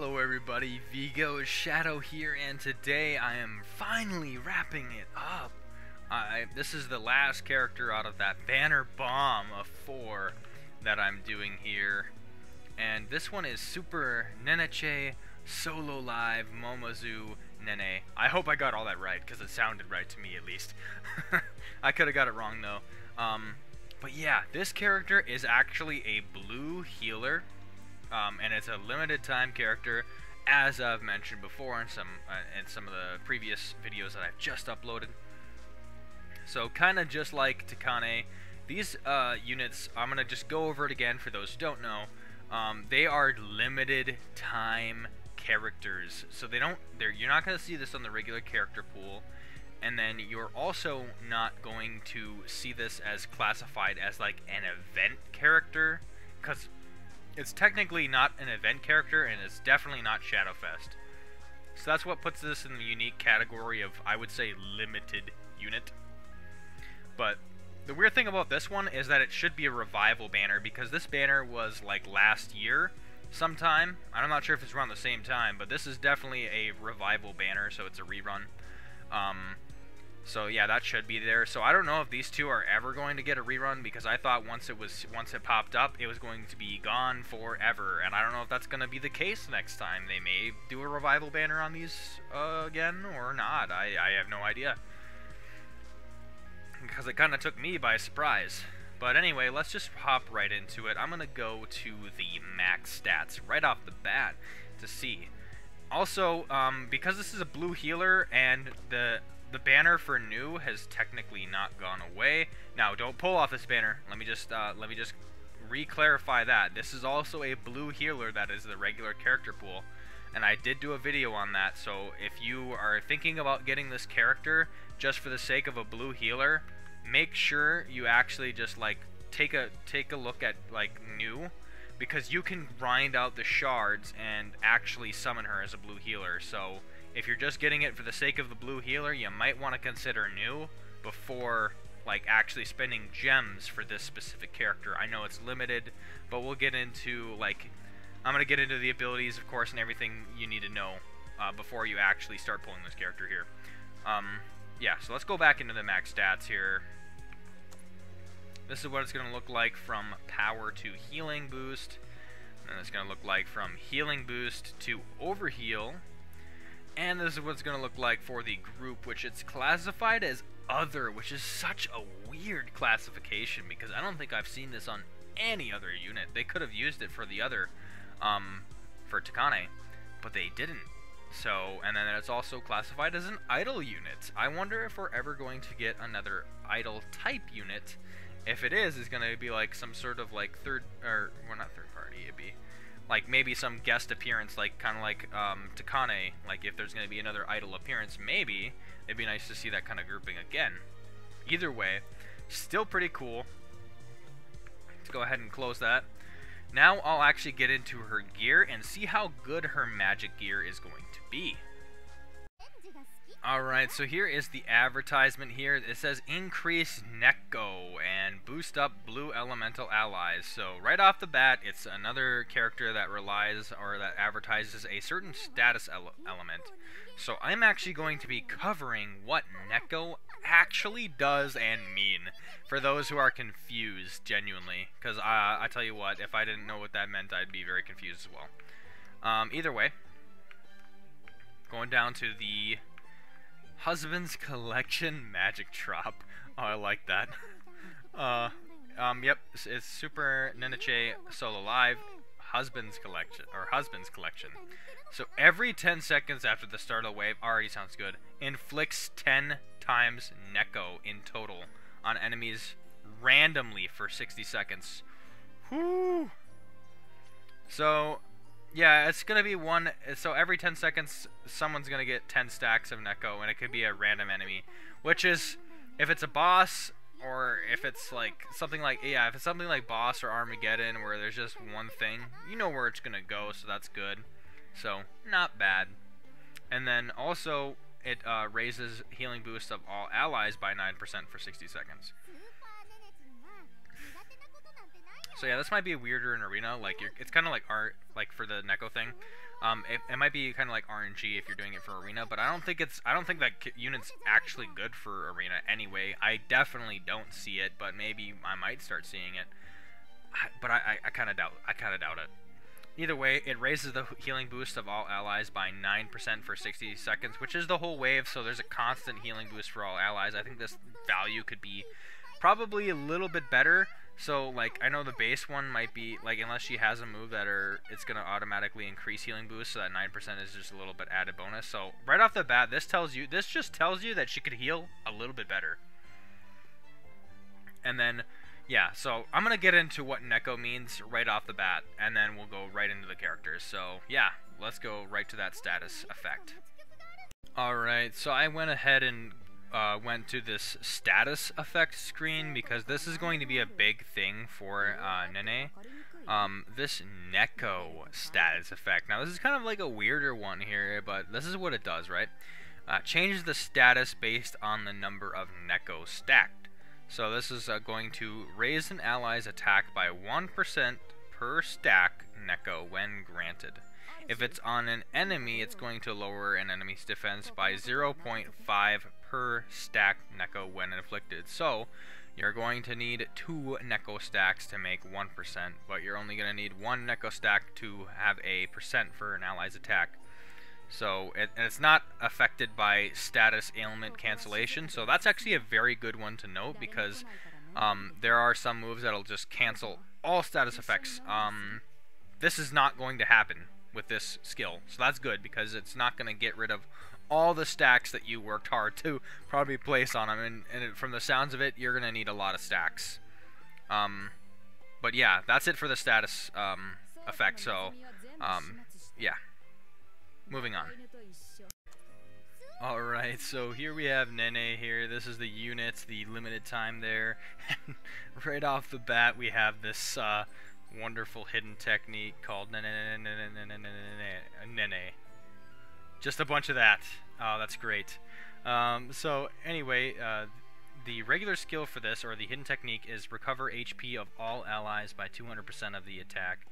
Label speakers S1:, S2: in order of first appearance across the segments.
S1: Hello everybody, Vigo Shadow here, and today I am finally wrapping it up. This is the last character out of that banner bomb of 4 that I'm doing here. And this one is SuperNenechi Solo Live Momosuzu Nene. I hope I got all that right, because it sounded right to me at least. I could have got it wrong though. But yeah, this character is actually a blue healer. And it's a limited time character, as I've mentioned before in some of the previous videos that I've just uploaded. So kind of just like Takane, these units, I'm gonna just go over it again for those who don't know. They are limited time characters, so you're not gonna see this on the regular character pool, and then you're also not going to see this as classified as like an event character, because it's technically not an event character, and it's definitely not Shadowfest. So that's what puts this in the unique category of, I would say, limited unit. But the weird thing about this one is that it should be a revival banner, because this banner was like last year sometime. I'm not sure if it's around the same time, but this is definitely a revival banner, so it's a rerun. So yeah, that should be there. So I don't know if these two are ever going to get a rerun, because I thought once it popped up, it was going to be gone forever, and I don't know if that's going to be the case next time. They may do a revival banner on these again or not. I have no idea, because it kind of took me by surprise. But anyway, let's just hop right into it. I'm going to go to the max stats right off the bat to see. Also, because this is a blue healer and the banner for new has technically not gone away. Now, don't pull off this banner. Let me just re-clarify that. This is also a blue healer that is the regular character pool, and I did do a video on that. So if you are thinking about getting this character just for the sake of a blue healer, make sure you actually just like take a look at like new, because you can grind out the shards and actually summon her as a blue healer. So if you're just getting it for the sake of the blue healer, you might want to consider new before like actually spending gems for this specific character. I know it's limited, but we'll get into I'm gonna get into the abilities, of course, and everything you need to know before you actually start pulling this character here. Yeah, so let's go back into the max stats here. This is what it's gonna look like from power to healing boost, and it's gonna look like from healing boost to overheal. And this is what it's going to look like for the group, which it's classified as other, which is such a weird classification, because I don't think I've seen this on any other unit. They could have used it for the other, for Takane, but they didn't. So, and then it's also classified as an idol unit. I wonder if we're ever going to get another idol type unit. If it is, it's going to be like some sort of like not third party, it'd be like maybe some guest appearance, like kind of like Takane. Like if there's going to be another idol appearance, maybe it'd be nice to see that kind of grouping again. Either way, still pretty cool. Let's go ahead and close that. Now I'll actually get into her gear and see how good her magic gear is going to be. Alright, so here is the advertisement here. It says increase Neko and boost up blue elemental allies. So right off the bat, it's another character that relies or that advertises a certain status element. So I'm actually going to be covering what Neko actually does and mean, for those who are confused, genuinely. Because I tell you what, if I didn't know what that meant, I'd be very confused as well. Either way, going down to the Husband's Collection Magic Drop. Oh, I like that. Yep, it's SuperNenechi Solo Live Husband's Collection. So every 10 seconds after the start of the wave, already sounds good, inflicts 10 times Neko in total on enemies randomly for 60 seconds. Whoo! So yeah, it's going to be one, so every 10 seconds, someone's going to get 10 stacks of Neko, and it could be a random enemy, which is, if it's a boss, or if it's like, something like, yeah, if it's something like boss or Armageddon, where there's just one thing, you know where it's going to go, so that's good. So, not bad. And then, also, it raises healing boost of all allies by 9% for 60 seconds. So yeah, this might be weirder in arena. Like it's kind of like art, like for the Neko thing. It might be kind of like RNG if you're doing it for arena, but I don't think that unit's actually good for arena anyway. I definitely don't see it, but maybe I might start seeing it. But I kind of doubt it. Either way, it raises the healing boost of all allies by 9% for 60 seconds, which is the whole wave, so there's a constant healing boost for all allies. I think this value could be probably a little bit better. So, like, I know the base one might be, like, unless she has a move that it's going to automatically increase healing boost, so that 9% is just a little bit added bonus. So, right off the bat, this just tells you that she could heal a little bit better. And then, yeah, so I'm going to get into what Neko means right off the bat, and then we'll go right into the characters. So, yeah, let's go right to that status effect. Alright, so I went ahead and went to this status effect screen because this is going to be a big thing for Nene. This Neko status effect. Now, this is kind of like a weirder one here, but this is what it does, right? Changes the status based on the number of Neko stacked. So this is going to raise an ally's attack by 1% per stack Neko when granted. If it's on an enemy, it's going to lower an enemy's defense by 0.5 per stack Neko when inflicted. So you're going to need 2 Neko stacks to make 1%, but you're only going to need 1 Neko stack to have a percent for an ally's attack. So it's not affected by status ailment cancellation, so that's actually a very good one to note because there are some moves that'll just cancel all status effects. This is not going to happen with this skill, so that's good because it's not going to get rid of all the stacks that you worked hard to probably place on them, and from the sounds of it, you're going to need a lot of stacks. But yeah, that's it for the status effect, so yeah. Moving on. Alright, so here we have Nene here. This is the units, the limited time there. Right off the bat, we have this wonderful hidden technique called Nene. Just a bunch of that. Oh, that's great. So anyway, the regular skill for this, or the hidden technique, is recover HP of all allies by 200% of the attack.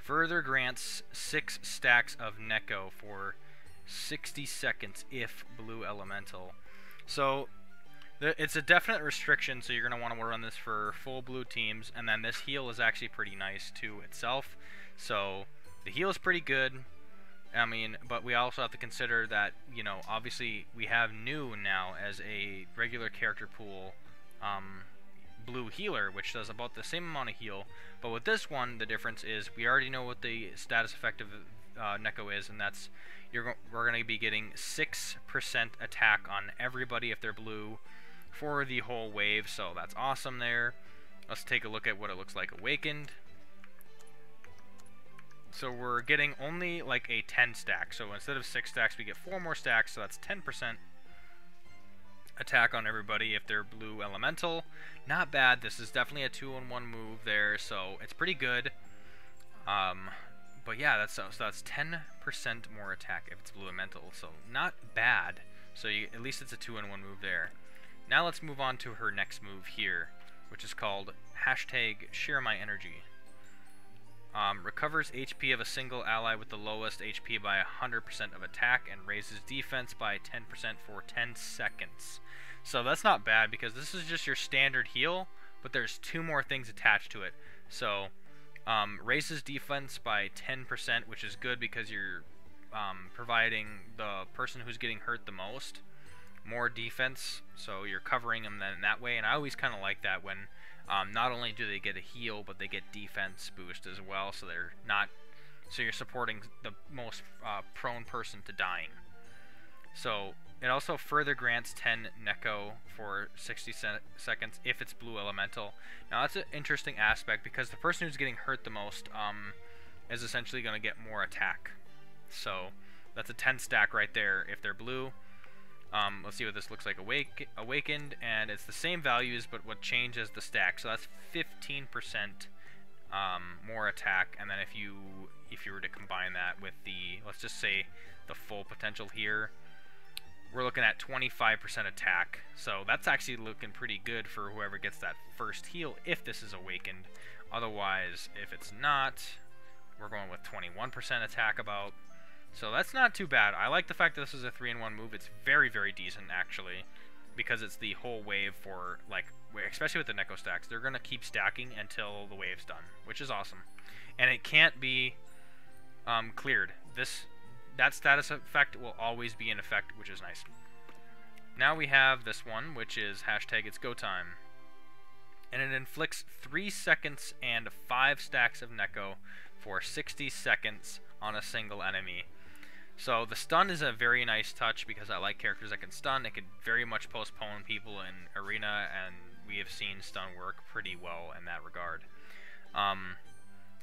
S1: Further grants 6 stacks of Neko for 60 seconds if blue elemental. So it's a definite restriction, so you're going to want to run this for full blue teams, and then this heal is actually pretty nice too itself. So the heal is pretty good. I mean, but we also have to consider that, you know, obviously we have new now as a regular character pool blue healer, which does about the same amount of heal, but with this one, the difference is we already know what the status effect of Neko is, and that's we're going to be getting 6% attack on everybody if they're blue for the whole wave, so that's awesome there. Let's take a look at what it looks like awakened. So we're getting only like a 10 stack, so instead of 6 stacks we get 4 more stacks, so that's 10% attack on everybody if they're blue elemental. Not bad. This is definitely a 2-in-1 move there, so it's pretty good. But yeah, that's 10% more attack if it's blue elemental, so not bad. So at least it's a 2-in-1 move there. Now let's move on to her next move here, which is called #ShareMyEnergy. Recovers HP of a single ally with the lowest HP by 100% of attack and raises defense by 10% for 10 seconds. So that's not bad because this is just your standard heal, but there's 2 more things attached to it. So raises defense by 10%, which is good because you're providing the person who's getting hurt the most more defense, so you're covering them then that way, and I always kind of like that when not only do they get a heal, but they get defense boost as well, so you're supporting the most prone person to dying. So it also further grants 10 Neko for 60 seconds if it's blue elemental. Now that's an interesting aspect because the person who's getting hurt the most is essentially going to get more attack. So that's a 10 stack right there if they're blue. Let's see what this looks like awakened, and it's the same values, but what changes the stack. So that's 15% more attack, and then if you were to combine that with the, let's just say, the full potential here, we're looking at 25% attack. So that's actually looking pretty good for whoever gets that first heal if this is awakened. Otherwise, if it's not, we're going with 21% attack about. So that's not too bad. I like the fact that this is a 3-in-1 move. It's very, very decent, actually, because it's the whole wave for, like, especially with the Neko stacks. They're going to keep stacking until the wave's done, which is awesome. And it can't be cleared. That status effect will always be in effect, which is nice. Now we have this one, which is hashtag it's go time. And it inflicts 3 seconds and 5 stacks of Neko for 60 seconds on a single enemy. So the stun is a very nice touch because I like characters that can stun. It could very much postpone people in arena, and we have seen stun work pretty well in that regard.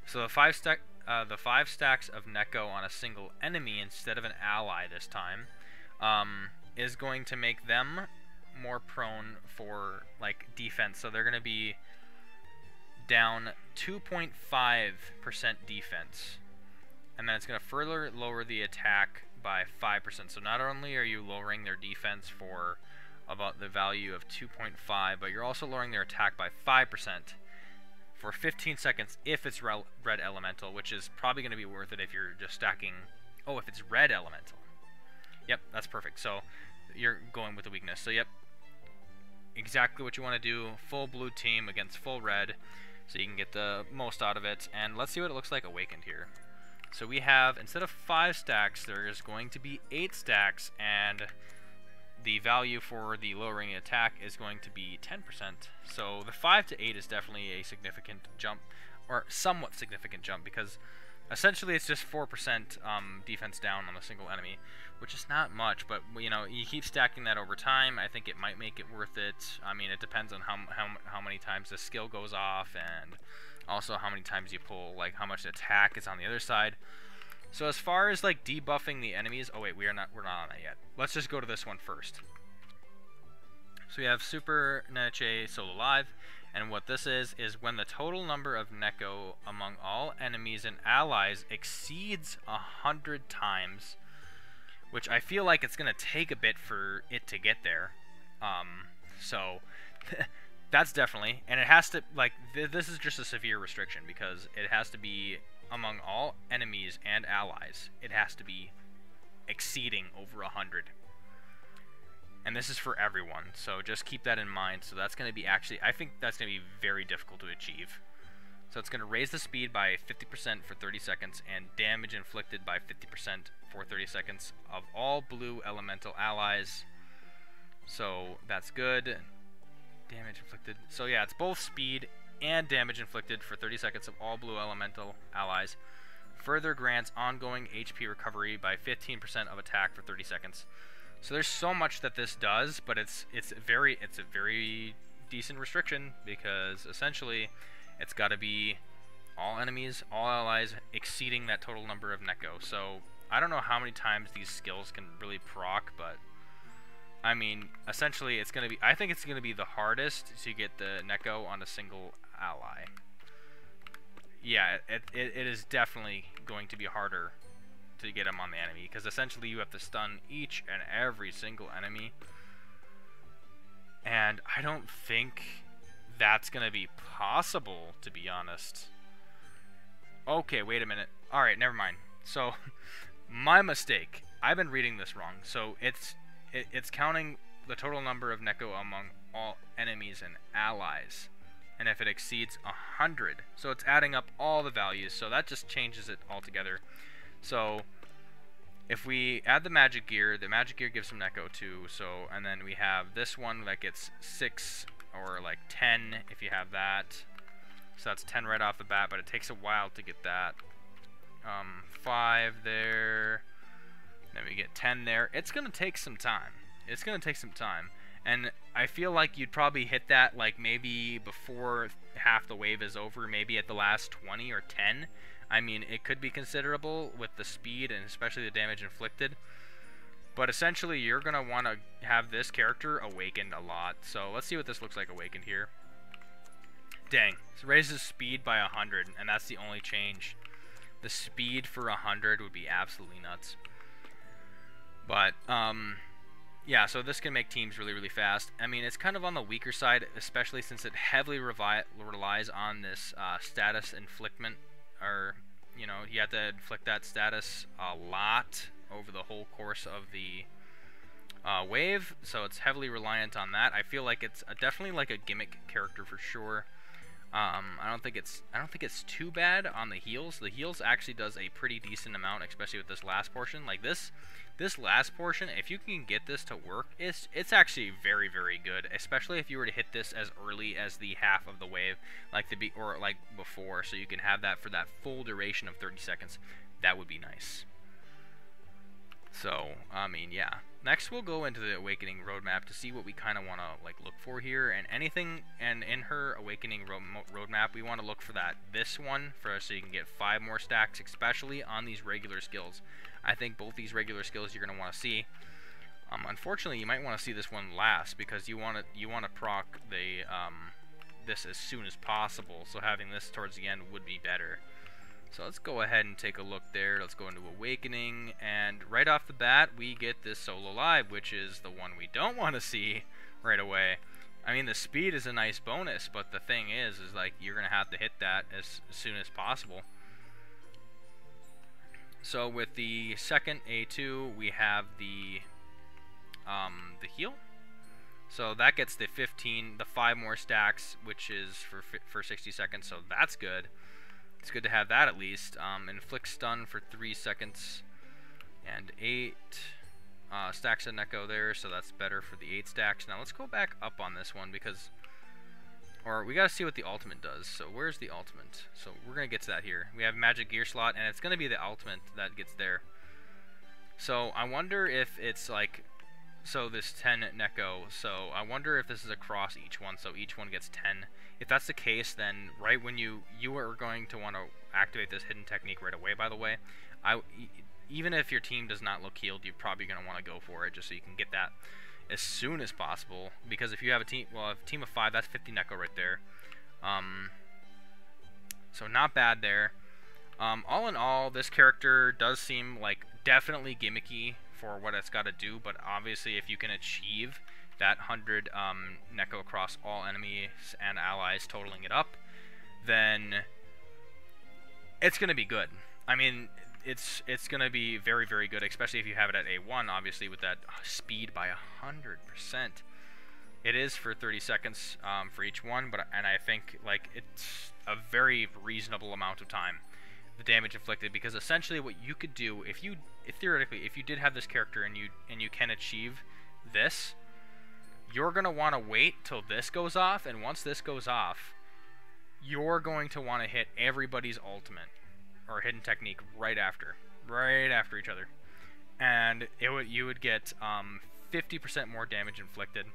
S1: So the 5 stacks of Neko on a single enemy instead of an ally this time is going to make them more prone for like defense. So they're going to be down 2.5% defense. And then it's going to further lower the attack by 5%. So not only are you lowering their defense for about the value of 2.5, but you're also lowering their attack by 5% for 15 seconds if it's red elemental, which is probably going to be worth it if you're just stacking. Oh, if it's red elemental. Yep, that's perfect. So you're going with the weakness. So yep, exactly what you want to do. Full blue team against full red, so you can get the most out of it. And let's see what it looks like awakened here. So we have, instead of 5 stacks, there is going to be 8 stacks, and the value for the lowering attack is going to be 10%. So the 5 to 8 is definitely a significant jump, or somewhat significant jump, because essentially it's just 4% defense down on a single enemy, which is not much, but you know, you keep stacking that over time. I think it might make it worth it. I mean, it depends on how many times the skill goes off, and also how many times you pull, like how much attack is on the other side. So as far as like debuffing the enemies, oh wait, we're not on that yet. Let's just go to this one first. So we have SuperNenechi Solo Live, and what this is when the total number of Neko among all enemies and allies exceeds 100 times, which I feel like it's gonna take a bit for it to get there. So that's definitely, and it has to, like, this is just a severe restriction because it has to be among all enemies and allies. It has to be exceeding over 100. And this is for everyone, so just keep that in mind. So that's going to be actually, I think that's going to be very difficult to achieve. So it's going to raise the speed by 50% for 30 seconds and damage inflicted by 50% for 30 seconds of all blue elemental allies. So that's good. Damage inflicted. So yeah, it's both speed and damage inflicted for 30 seconds of all blue elemental allies. Further grants ongoing HP recovery by 15% of attack for 30 seconds. So there's so much that this does, but it's a very decent restriction because essentially it's got to be all enemies, all allies exceeding that total number of Neko. So I don't know how many times these skills can really proc, but I mean, essentially it's going to be, I think it's going to be the hardest to get the Neko on a single ally. Yeah, it is definitely going to be harder to get him on the enemy, because essentially you have to stun each and every single enemy, and I don't think that's gonna be possible, to be honest. Okay, wait a minute. Alright, never mind. So my mistake, I've been reading this wrong. So it's counting the total number of Neko among all enemies and allies, and if it exceeds 100, so it's adding up all the values, so that just changes it altogether. So if we add the magic gear gives some Neko too. So, and then we have this one that gets 6 or like 10 if you have that. So that's 10 right off the bat, but it takes a while to get that. 5 there. Then we get 10 there. It's gonna take some time. It's gonna take some time, and I feel like you'd probably hit that like maybe before half the wave is over, maybe at the last 20 or 10. I mean, it could be considerable with the speed and especially the damage inflicted. But essentially, you're going to want to have this character awakened a lot. So let's see what this looks like awakened here. Dang. It raises speed by 100, and that's the only change. The speed for 100 would be absolutely nuts. But, yeah, so this can make teams really, really fast. I mean, it's kind of on the weaker side, especially since it heavily relies on this status inflictment, or, you know, you have to inflict that status a lot over the whole course of the wave, so it's heavily reliant on that. I feel like it's definitely like a gimmick character for sure. I don't think it's too bad on the heals. The heals actually does a pretty decent amount, especially with this last portion. Like this last portion, if you can get this to work, it's actually very, very good. Especially if you were to hit this as early as the half of the wave, like before, so you can have that for that full duration of 30 seconds. That would be nice. So, I mean, yeah. Next, we'll go into the Awakening roadmap to see what we kind of want to like look for here, and in her Awakening roadmap, we want to look for this one so you can get 5 more stacks, especially on these regular skills. I think both these regular skills you're gonna want to see. Unfortunately, you might want to see this one last because you want to proc the this as soon as possible. So having this towards the end would be better. So let's go ahead and take a look there. Let's go into Awakening, and right off the bat, we get this Solo Live, which is the one we don't want to see right away. I mean, the speed is a nice bonus, but the thing is like you're gonna have to hit that as soon as possible. So with the second A2, we have the heal. So that gets the 5 more stacks, which is for 60 seconds. So that's good. It's good to have that at least. Inflict stun for 3 seconds, and 8 stacks of Neko there, so that's better for the 8 stacks. Now let's go back up on this one or we gotta see what the ultimate does. So where's the ultimate? So we're gonna get to that here. We have magic gear slot, and it's gonna be the ultimate that gets there. So I wonder if it's like, so this 10 Neko, so I wonder if this is across each one, so each one gets 10. If that's the case, then right when you are going to want to activate this hidden technique right away, by the way. Even if your team does not look healed, you're probably going to want to go for it just so you can get that as soon as possible. Because if you have a team of 5, that's 50 Neko right there. So not bad there. All in all, this character does seem like definitely gimmicky for what it's got to do, but obviously if you can achieve that 100 Neko across all enemies and allies, totaling it up, then it's going to be good. I mean, it's going to be very, very good, especially if you have it at A1, obviously, with that speed by 100%. It is for 30 seconds for each one, and I think like it's a very reasonable amount of time, the damage inflicted, because essentially what you could do if theoretically if you did have this character and you can achieve this, you're going to want to wait till this goes off, and once this goes off, you're going to want to hit everybody's ultimate or hidden technique right after each other, and you would get 50% more damage inflicted.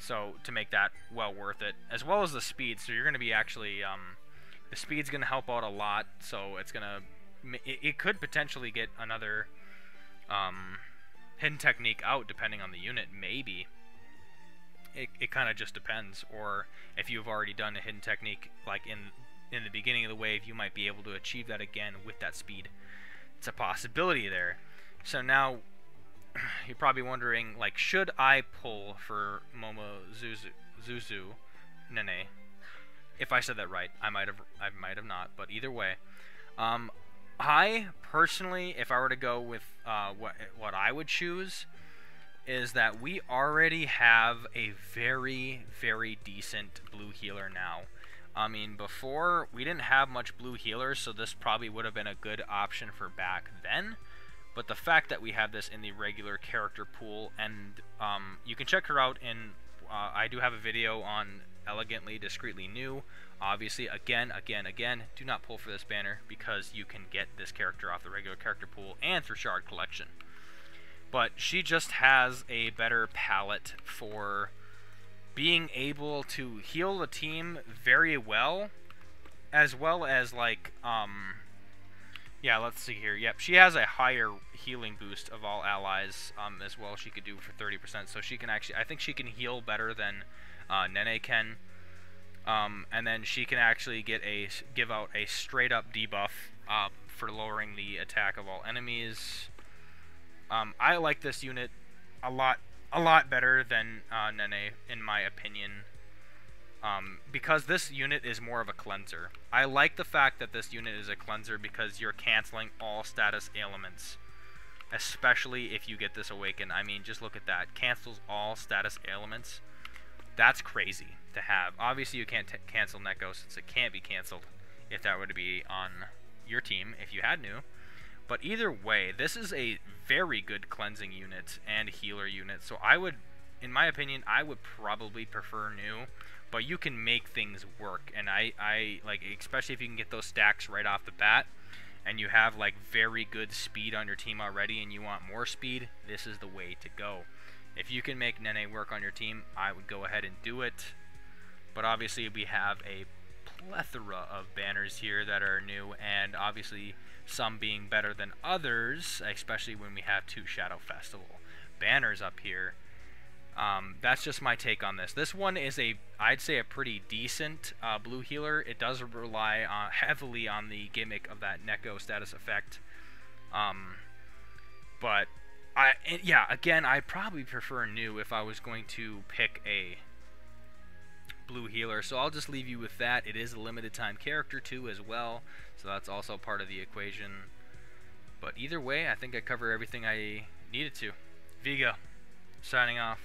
S1: So to make that well worth it, as well as the speed. So you're going to be actually the speed's going to help out a lot. So it could potentially get another hidden technique out depending on the unit, maybe. It kind of just depends. Or if you've already done a hidden technique like in the beginning of the wave, you might be able to achieve that again with that speed. It's a possibility there. So now you're probably wondering, like, should I pull for Momosuzu Nene? If I said that right, I might have not, but either way, I personally, if I were to go with what I would choose, is that we already have a very, very decent blue healer now. I mean, before, we didn't have much blue healers, so this probably would have been a good option for back then. But the fact that we have this in the regular character pool, and you can check her out in, I do have a video on Elegantly Discreetly New. Obviously, again, do not pull for this banner, because you can get this character off the regular character pool and through Shard Collection. But she just has a better palette for being able to heal the team very well as like, yeah, let's see here. Yep, she has a higher healing boost of all allies as well. She could do for 30%, so she can actually, I think she can heal better than Nene can. And then she can actually give out a straight up debuff for lowering the attack of all enemies. I like this unit a lot a lot better than Nene, in my opinion. Because this unit is more of a cleanser. I like the fact that this unit is a cleanser because you're canceling all status ailments. Especially if you get this awaken. I mean, just look at that. Cancels all status ailments. That's crazy to have. Obviously, you can't cancel Neko since it can't be canceled if that were to be on your team, if you had Nu. But either way, this is a very good cleansing unit and healer unit. So I would, in my opinion, I would probably prefer Nu. But you can make things work. And I like, especially if you can get those stacks right off the bat. And you have like very good speed on your team already and you want more speed, this is the way to go. If you can make Nene work on your team, I would go ahead and do it. But obviously we have a plethora of banners here that are new, and obviously some being better than others, especially when we have 2 Shadow Festival banners up here. That's just my take on this. This one is I'd say a pretty decent blue healer. It does rely heavily on the gimmick of that Neko status effect. But yeah, again, I probably prefer Nu if I was going to pick a blue healer. So I'll just leave you with that. It is a limited time character too as well, so that's also part of the equation. But either way, I think I covered everything I needed to. Vigo, signing off.